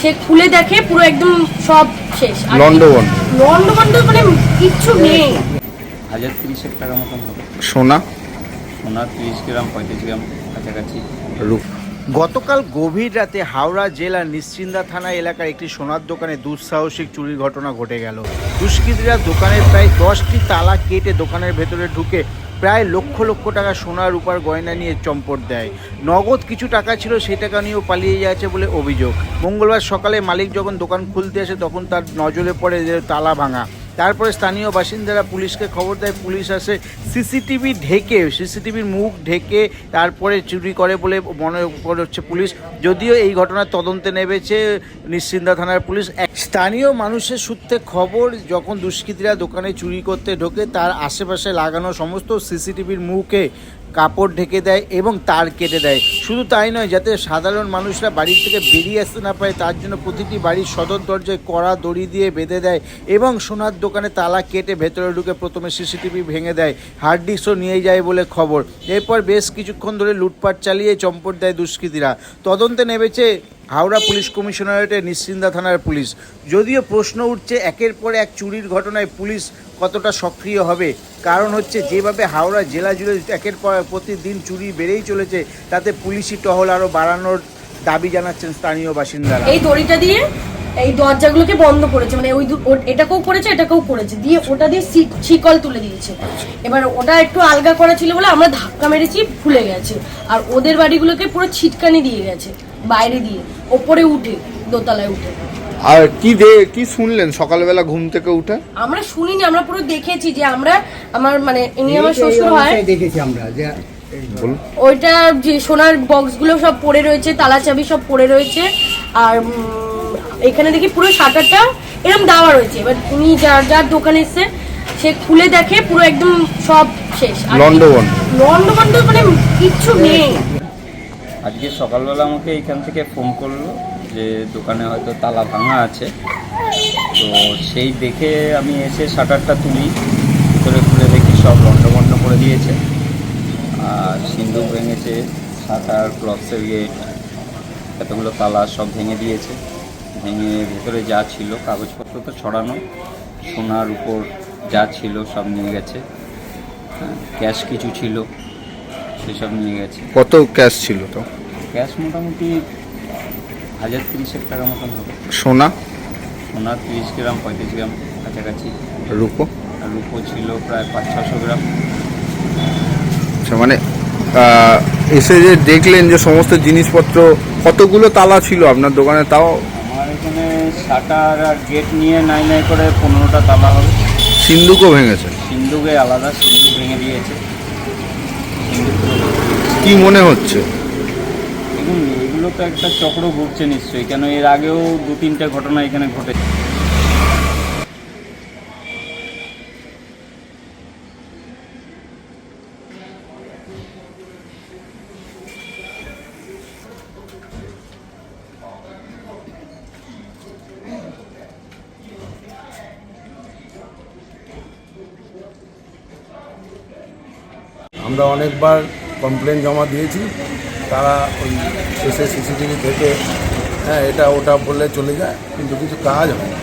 সে খুলে দেখে পুরো একদম সব শেষ, লন্ডভন্ড মানে কিচ্ছু নেই। 1030 টাকা মতন হবে। সোনা 30 গ্রাম 35 গ্রাম কাছাকাছি। গতকাল গভীর রাতে হাওড়া জেলার নিশ্চিন্দা থানা এলাকার একটি সোনার দোকানে দুঃসাহসিক চুরির ঘটনা ঘটে গেল। দুষ্কৃতীরা দোকানের প্রায় 10টি তালা কেটে দোকানের ভেতরে ঢুকে প্রায় লক্ষ লক্ষ টাকা সোনা রূপার গয়না নিয়ে চম্পট দেয়। নগদ কিছু টাকা ছিল, সেই টাকা নিয়েও পালিয়ে যাচ্ছে বলে অভিযোগ। মঙ্গলবার সকালে মালিক যখন দোকান খুলতে আসে তখন তার নজরে পড়ে যে তালা ভাঙা। তারপরে স্থানীয় বাসিন্দারা পুলিশকে খবর দেয়। পুলিশ আসে, সিসিটিভির মুখ ঢেকে তারপরে চুরি করে বলে মনে হচ্ছে পুলিশ। যদিও এই ঘটনার তদন্তে নেমেছে নিশ্চিন্দা থানার পুলিশ। স্থানীয় মানুষের সূত্রে খবর, যখন দুষ্কৃতীরা দোকানে চুরি করতে ঢোকে তার আশেপাশে লাগানো সমস্ত সিসিটিভির মুখে কাপড় ঢেকে দেয় এবং তার কেটে দেয়। শুধু তাই নয়, যাতে সাধারণ মানুষরা বাড়ি থেকে বেরিয়ে আসতে না পারে তার জন্য প্রতিটি বাড়ির সদর দরজায় কড়া দড়ি দিয়ে বেঁধে দেয় এবং সোনার দোকানে তালা কেটে ভেতরে ঢুকে প্রথমে সিসিটিভি ভেঙে দেয়, হার্ড ডিস্কও নিয়ে যায় বলে খবর। এরপর বেশ কিছুক্ষণ ধরে লুটপাট চালিয়ে চম্পট দেয় দুষ্কৃতীরা। তদন্তে নেমেছে হাওড়া পুলিশ কমিশনারেটের নিশ্চিন্দা থানার পুলিশ। যদিও প্রশ্ন উঠছে একের পর এক চুরির ঘটনায় পুলিশ কতটা সক্রিয় হবে। কারণ হচ্ছে যেভাবে হাওড়া জেলা জুড়ে একের পর প্রতিদিন চুরি বেড়েই চলেছে, তাতে পুলিশি টহল আরও বাড়ানোর দাবি জানাচ্ছেন স্থানীয় বাসিন্দারা। এই দড়িটা দিয়ে এই দরজাগুলোকে বন্ধ করেছে, মানে ওই এটাকেও করেছে দিয়ে ওটা দিয়ে শিকল তুলে দিয়েছে। এবার ওটা একটু আলগা করা ছিল বলে আমরা ধাক্কা মেরেছি, খুলে গেছে। আর ওদের বাড়িগুলোকে পুরো ছিটকানি দিয়ে গেছে বাইরে দিয়ে, ওপরে উঠে দোতলায় উঠে। আর কি শুনলেন সকালবেলা ঘুম থেকে উঠে? আমরা শুনিনি, আমরা পুরো দেখেছি যে আমার মানে ইনি আমার শ্বশুর হয়, দেখেছি আমরা যে ওইটা যে সোনার বক্সগুলো সব পড়ে রয়েছে, তালা চাবি সব পড়ে রয়েছে। আর এখানে দেখি পুরো শাটারটা এরকম দেওয়া রয়েছে। এবার উনি যার দোকানে এসছে সে খুলে দেখে পুরো একদম সব শেষ, লন্ডভন্ড মানে কিচ্ছু নেই। আজকে সকালবেলা আমাকে এখান থেকে ফোন করলো যে দোকানে হয়তো তালা ভাঙা আছে। তো সেই দেখে আমি এসে শাটারটা তুলি, ভিতরে খুলে দেখি সব লন্ডভন্ড করে দিয়েছে। আর সিন্দুক ভেঙেছে, শাটার, ক্লসের গেট, এতগুলো তালা সব ভেঙে দিয়েছে। ভেঙে ভেতরে যা ছিল কাগজপত্র তো ছড়ানো, সোনার উপর যা ছিল সব নিয়ে গেছে। ক্যাশ কিছু ছিল সেসব নিয়ে গেছে। কত ক্যাশ ছিল? তো ক্যাশ মোটামুটি 1030 টাকা মতন হবে। সোনা 30 গ্রাম 35 গ্রাম কাছাকাছি। রূপো ছিল প্রায় 500-600 গ্রাম। আচ্ছা, মানে এসে যে দেখলেন যে সমস্ত জিনিসপত্র, কতগুলো তালা ছিল আপনার দোকানে? তাও আমার এখানে শাটার আর গেট নিয়ে নাই করে 15টা তালা হবে। সিন্দুকও ভেঙেছে? সিন্দুকে আলাদা, সিন্দুক ভেঙে দিয়েছে। কি মনে হচ্ছে? দেখুন, এগুলো তো একটা চক্র ঘুরছে নিশ্চয়ই, কেন এর আগেও 2-3টে ঘটনা এখানে ঘটেছে। আমরা অনেকবার কমপ্লেন জমা দিয়েছি, তারা ওই শেষে সিসিটিভি থেকে এটা ওটা বলে চলে যায়, কিন্তু কিছু কাজ হয় না।